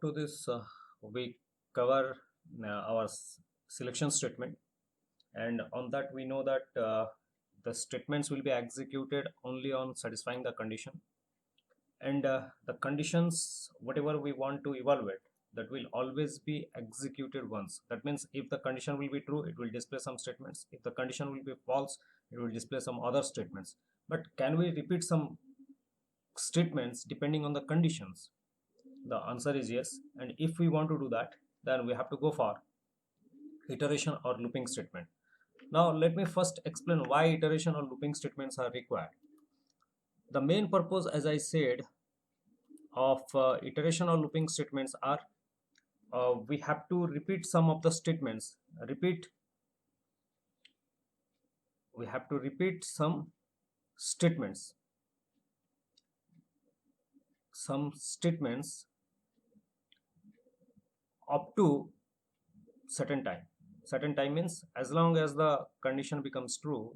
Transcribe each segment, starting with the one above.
to this, we cover our selection statement, and on that we know that the statements will be executed only on satisfying the condition, and the conditions whatever we want to evaluate, that will always be executed once. That means if the condition will be true, it will display some statements. If the condition will be false, it will display some other statements. But can we repeat some statements depending on the conditions? The answer is yes. And if we want to do that, then we have to go for iteration or looping statement. Now let me first explain why iteration or looping statements are required. The main purpose, as I said, of iteration or looping statements are we have to repeat some of the statements. We have to repeat some statements up to certain time means as long as the condition becomes true,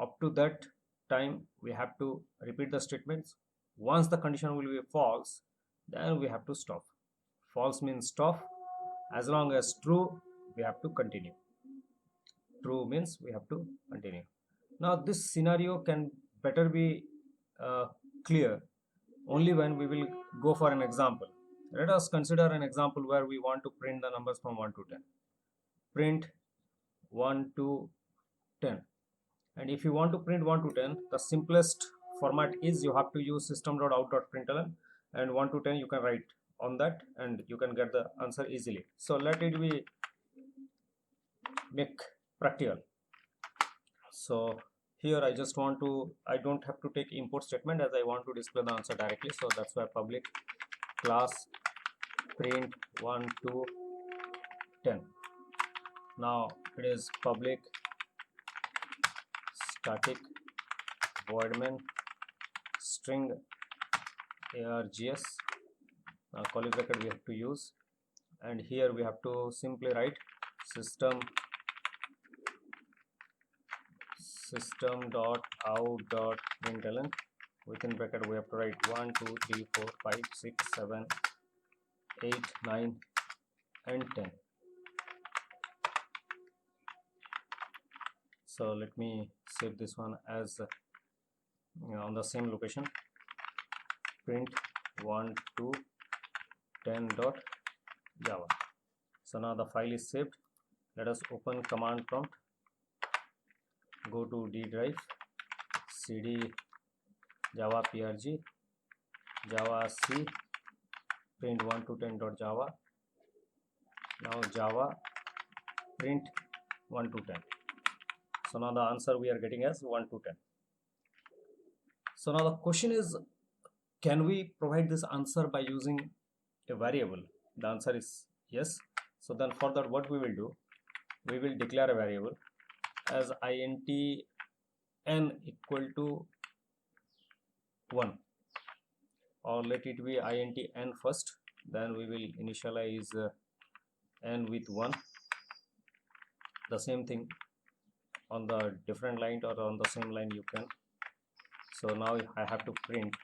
up to that time we have to repeat the statements. Once the condition will be false, then we have to stop. False means stop. As long as true, we have to continue. True means we have to continue. Now this scenario can better be clear only when we will go for an example. Let us consider an example where we want to print the numbers from 1 to 10. Print 1 to 10. And if you want to print 1 to 10, the simplest format is you have to use system.out.println, and 1 to 10 you can write on that and you can get the answer easily. So let it be make practical. So here I don't have to take import statement, as I want to display the answer directly. So that's why public class print 1 to 10. Now it is public static void main string args. Now curly bracket we have to use, and here we have to simply write system.out.println. Within bracket we have to write 1 2 3 4 5 6 7 8 9 and 10. So let me save this one as on the same location, print 1 to 10 dot java. So now the file is saved. Let us open command prompt, go to D drive, cd java prg java c print 1 to 10 dot java. Now java print 1 to 10. So now the answer we are getting as 1 to 10. So now the question is, can we provide this answer by using a variable? The answer is yes. So then for that, what we will do, we will declare a variable as int n equal to 1, or let it be int n first, then we will initialize n with 1. The same thing on the different line or on the same line you can. So now I have to print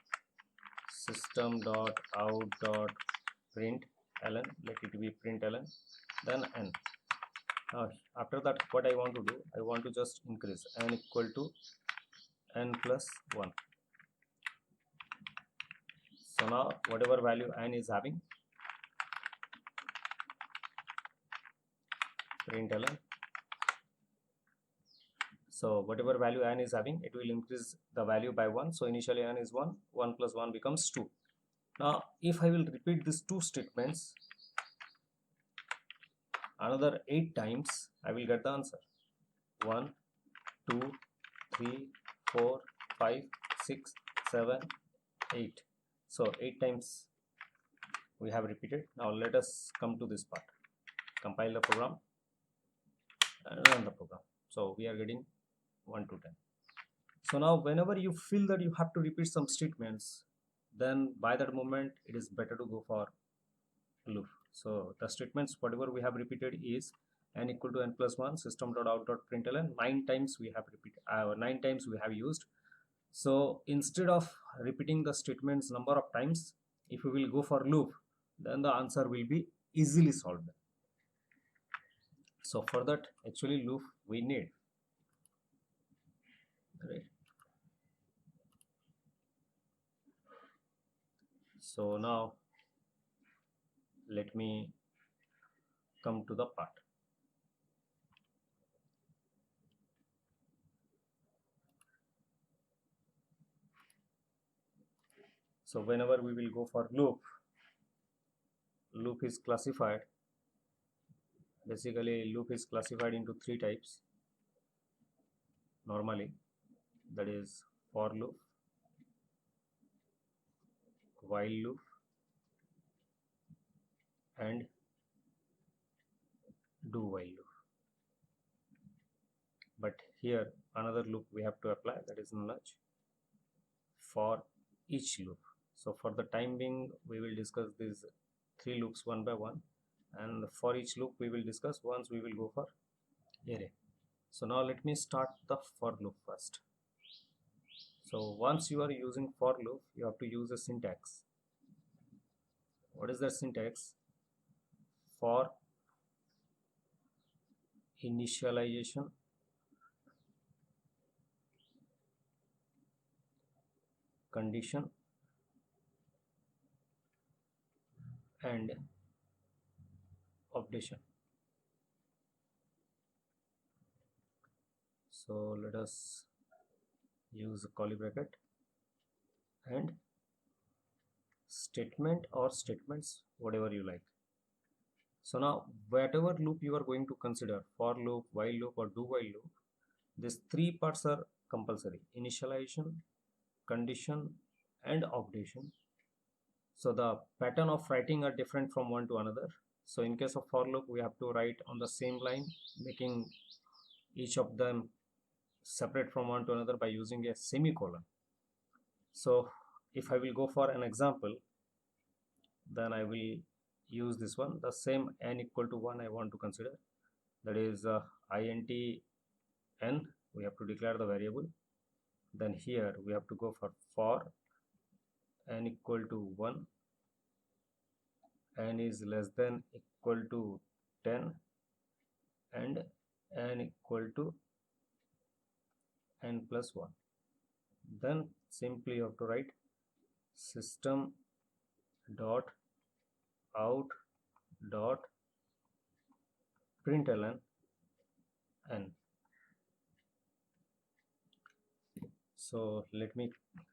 system.out.println, let it be println, then n. Now after that, what I want to do, I want to just increase n equal to n plus 1. So now whatever value n is having, println. So whatever value n is having, it will increase the value by 1. So initially n is 1, 1 plus 1 becomes 2. Now if I will repeat these two statements another 8 times, I will get the answer. 1 2 3 4 5 6 7 8. So 8 times we have repeated. Now let us come to this part, compile the program and run the program. So we are getting 1 to 10. So now whenever you feel that you have to repeat some statements, then by that moment it is better to go for loop. So the statements whatever we have repeated is n equal to n plus 1, system.out.println. 9 times we have repeated, 9 times we have used. So instead of repeating the statements number of times, if we will go for loop, then the answer will be easily solved. So for that actually loop we need, right? So now let me come to the part. So whenever we will go for loop is classified, basically loop is classified into three types normally, that is for loop, while loop, and do while loop. But here another loop we have to apply, that is nudge for each loop. So for the time being we will discuss these three loops one by one, and for each loop we will discuss once we will go for array. So now let me start the for loop first. So once you are using for loop, you have to use a syntax. What is the syntax? For initialization, condition, and updation. So let us use curly bracket and statement or statements, whatever you like. So now whatever loop you are going to consider, for loop, while loop, or do while loop, these three parts are compulsory: initialization, condition, and updation. So the pattern of writing are different from one to another. So in case of for loop we have to write on the same line, making each of them separate from one to another by using a semicolon. So if I will go for an example, then I will use this one, the same n equal to 1 I want to consider, that is int n, we have to declare the variable. Then here we have to go for n equal to 1, n is less than equal to 10, and n equal to n plus 1. Then simply you have to write system dot out dot println n. So let me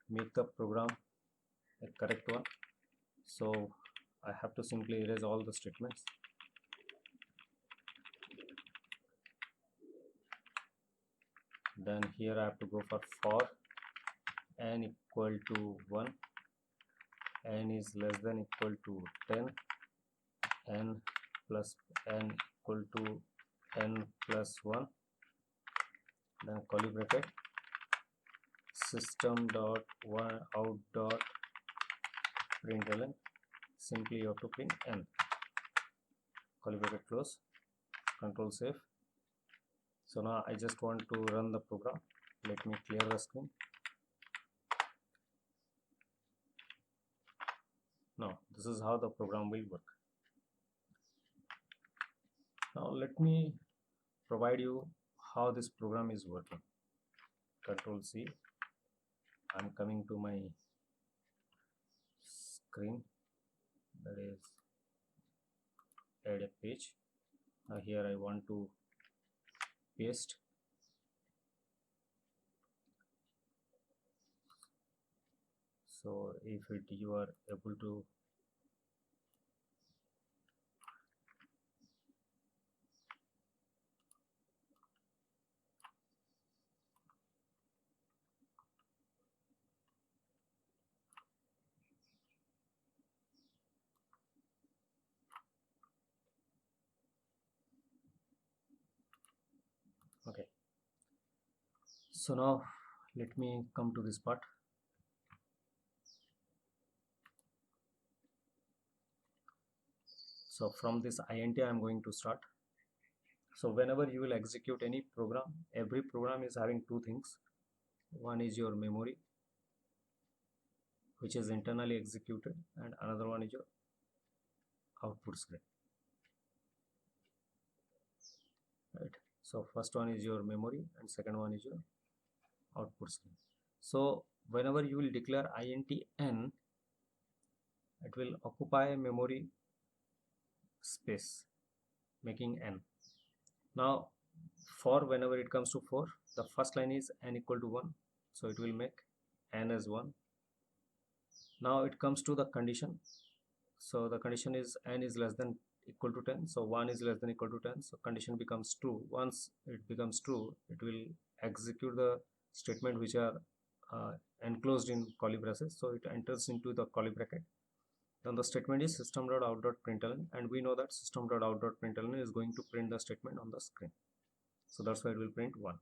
make the program a correct one. So I have to simply erase all the statements. Then here I have to go for n equal to 1, n is less than equal to 10, n equal to n plus 1, then curly bracket, system dot one out dot println, simply you have to print n, curly bracket close, control save. So now I just want to run the program. Let me clear the screen. Now this is how the program will work. Now let me provide you how this program is working. Control C. I'm coming to my screen, that is add a page. Now here I want to paste. So if you are able to okay. So now let me come to this part. So from this int I am going to start. So whenever you will execute any program, every program is having two things. One is your memory, which is internally executed, and another one is your output screen, right? So first one is your memory and second one is your output screen. So whenever you will declare int n, it will occupy memory space, making n. Now for whenever it comes to 4, the first line is n equal to 1, so it will make n as 1. Now it comes to the condition, so the condition is n is less than equal to 10, so 1 is less than equal to 10, so condition becomes true. Once it becomes true, it will execute the statement which are enclosed in curly braces, so it enters into the curly bracket. Then the statement is system.out.println, and we know that system.out.println is going to print the statement on the screen, so that's why it will print 1.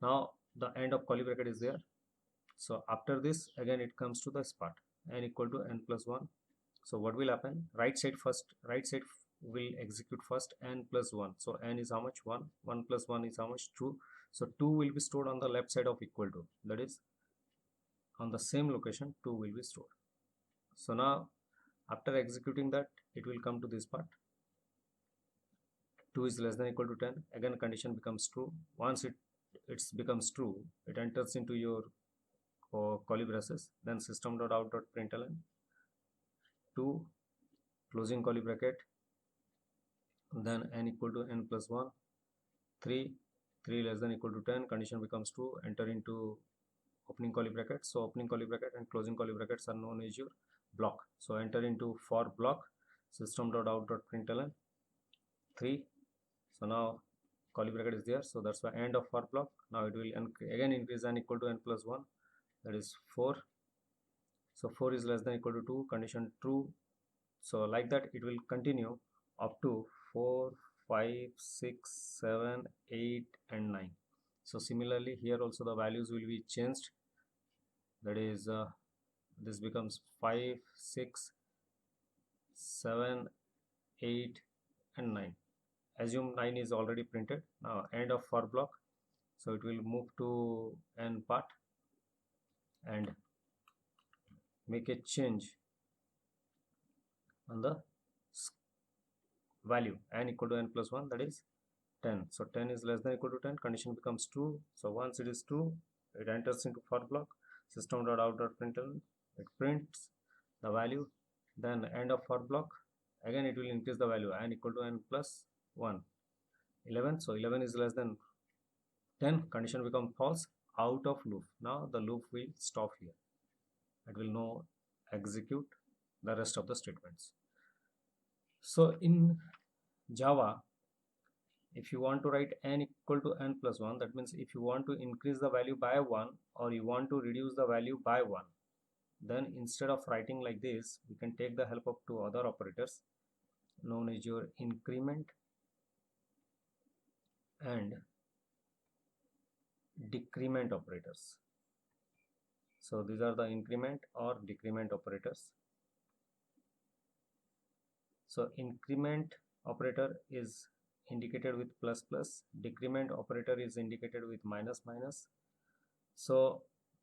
Now the end of curly bracket is there, so after this again it comes to this part, n equal to n plus 1. So what will happen, right side will execute first n plus 1, so n is how much, 1, 1 plus 1 is how much, 2, so 2 will be stored on the left side of equal to, that is on the same location 2 will be stored. So now after executing that, it will come to this part, 2 is less than equal to 10, again condition becomes true. Once it becomes true, it enters into your curly braces, then system.out.println 2 closing curly bracket, then n equal to n plus 1, 3 less than equal to 10, condition becomes true, enter into opening curly bracket. So opening curly bracket and closing curly brackets are known as your block, so enter into for block, system.out.println 3. So now curly bracket is there, so that's why end of for block. Now it will again increase n equal to n plus 1, that is 4. So 4 is less than equal to 2, condition true. So like that it will continue up to 4, 5, 6, 7, 8 and 9. So similarly here also the values will be changed, that is this becomes 5, 6, 7, 8 and 9. Assume 9 is already printed. Now end of for block, so it will move to n part and make a change on the value n equal to n plus 1, that is 10. So 10 is less than equal to 10, condition becomes true. So once it is true, it enters into for block, system.out.println, it prints the value, then end of for block, again it will increase the value, n equal to n plus 1, 11. So 11 is less than 10, condition becomes false, out of loop. Now the loop will stop here, it will now execute the rest of the statements. So in Java, if you want to write n equal to n plus 1, that means if you want to increase the value by 1 or you want to reduce the value by 1, then instead of writing like this, we can take the help of two other operators known as your increment and decrement operators. So these are the increment or decrement operators. So increment operator is indicated with plus plus, decrement operator is indicated with minus minus. So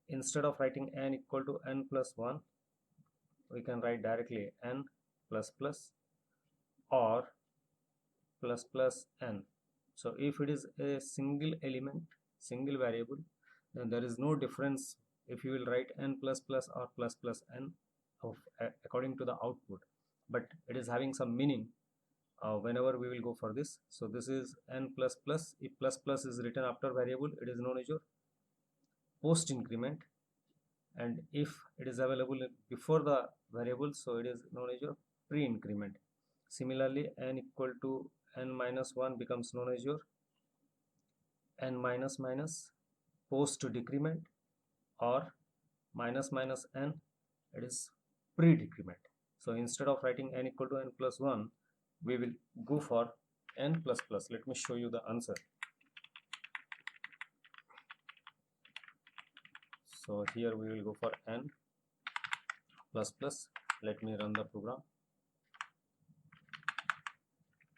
instead of writing n equal to n plus 1, we can write directly n plus plus or plus plus n. So if it is a single element, single variable, then there is no difference if you will write n plus plus or plus plus n of according to the output, but it is having some meaning whenever we will go for this. So this is n plus plus. If plus plus is written after variable, it is known as your post increment, and if it is available before the variable, so it is known as your pre increment. Similarly, n equal to n minus 1 becomes known as your n minus minus post decrement, or minus minus n, it is pre decrement. So instead of writing n equal to n plus 1, we will go for n plus plus. Let me show you the answer. So here we will go for n plus plus. Let me run the program.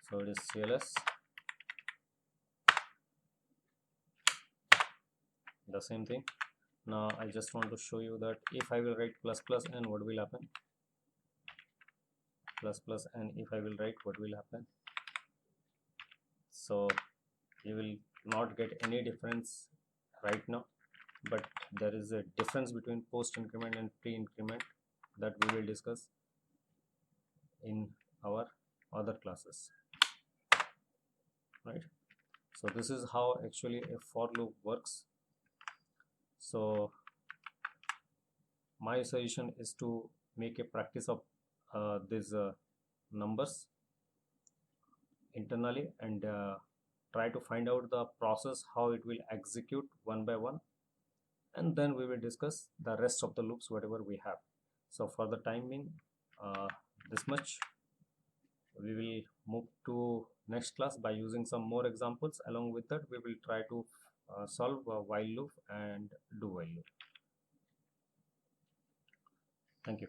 So it is CLS, the same thing. Now I just want to show you that if I will write plus plus n, what will happen. plus plus, and if I will write, what will happen? So you will not get any difference right now, but there is a difference between post increment and pre increment that we will discuss in our other classes, right? So this is how actually a for loop works. So my suggestion is to make a practice of these numbers internally, and try to find out the process how it will execute one by one, and then we will discuss the rest of the loops whatever we have. So for the time being, this much. We will move to next class by using some more examples. Along with that, we will try to solve a while loop and do while loop. Thank you.